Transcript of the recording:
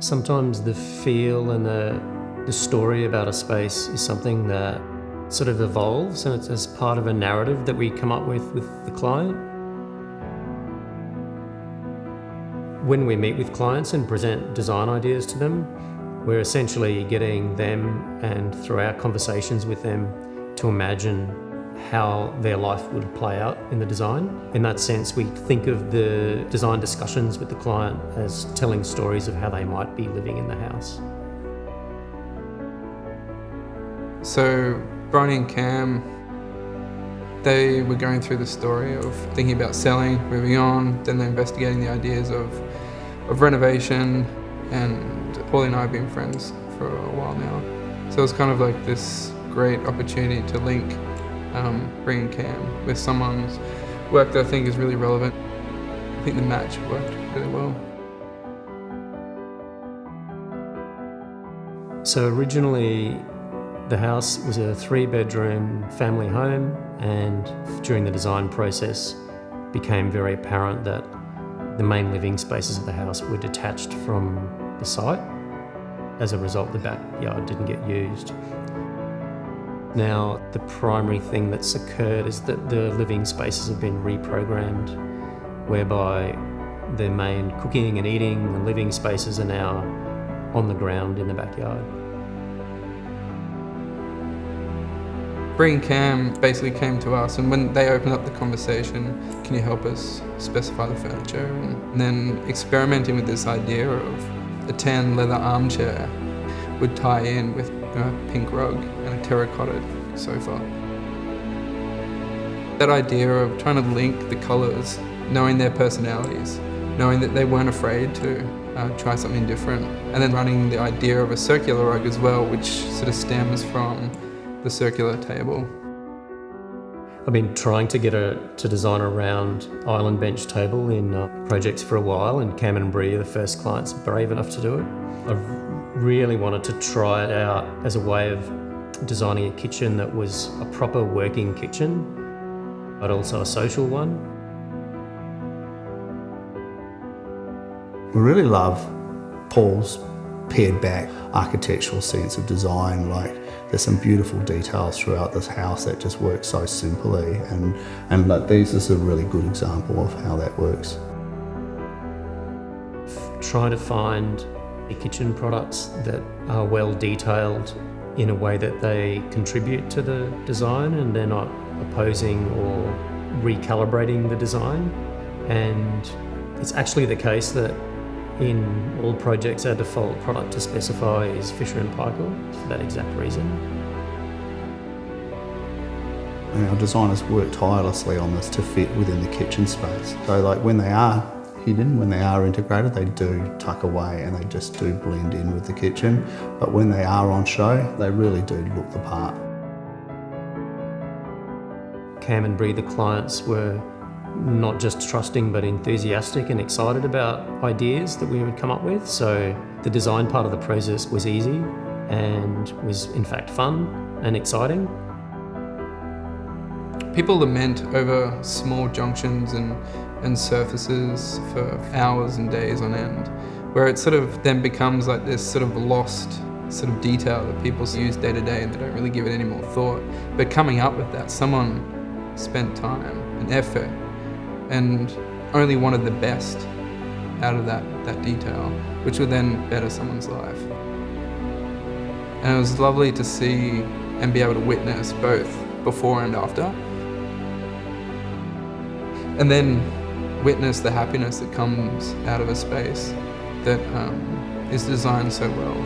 Sometimes the feel and the story about a space is something that sort of evolves, and it's as part of a narrative that we come up with the client. When we meet with clients and present design ideas to them, we're essentially getting them, and through our conversations with them, to imagine how their life would play out in the design. In that sense, we think of the design discussions with the client as telling stories of how they might be living in the house. So Bronnie and Cam, they were going through the story of thinking about selling, moving on, then they're investigating the ideas of renovation, and Paulie and I have been friends for a while now. So it was kind of like this great opportunity to link bringing Cam with someone's work that I think is really relevant. I think the match worked really well. So originally, the house was a 3-bedroom family home, and during the design process became very apparent that the main living spaces of the house were detached from the site. As a result, the backyard didn't get used. Now, the primary thing that's occurred is that the living spaces have been reprogrammed, whereby the main cooking and eating and living spaces are now on the ground in the backyard. Bringing Cam basically came to us, and when they opened up the conversation, can you help us specify the furniture? And then experimenting with this idea of a tan leather armchair would tie in with a pink rug and a terracotta sofa. That idea of trying to link the colours, knowing their personalities, knowing that they weren't afraid to try something different, and then running the idea of a circular rug as well, which sort of stems from the circular table. I've been trying to get to design a round island bench table in projects for a while, and Cam and Bree are the first clients brave enough to do it. I've really wanted to try it out as a way of designing a kitchen that was a proper working kitchen, but also a social one. We really love Paul's pared back architectural sense of design. Like, there's some beautiful details throughout this house that just work so simply, and like this is a really good example of how that works. Trying to find kitchen products that are well detailed in a way that they contribute to the design and they're not opposing or recalibrating the design. And it's actually the case that in all projects, our default product to specify is Fisher & Paykel for that exact reason. And our designers work tirelessly on this to fit within the kitchen space. So like when they are hidden, when they are integrated, they do tuck away and they just do blend in with the kitchen. But when they are on show, they really do look the part. Cam and Bree, the clients, were not just trusting but enthusiastic and excited about ideas that we would come up with. So the design part of the process was easy and was in fact fun and exciting. People lament over small junctions and surfaces for hours and days on end, where it sort of then becomes like this sort of lost sort of detail that people use day to day and they don't really give it any more thought. But coming up with that, someone spent time and effort and only wanted the best out of that detail, which would then better someone's life. And it was lovely to see and be able to witness both before and after. And then witness the happiness that comes out of a space that is designed so well.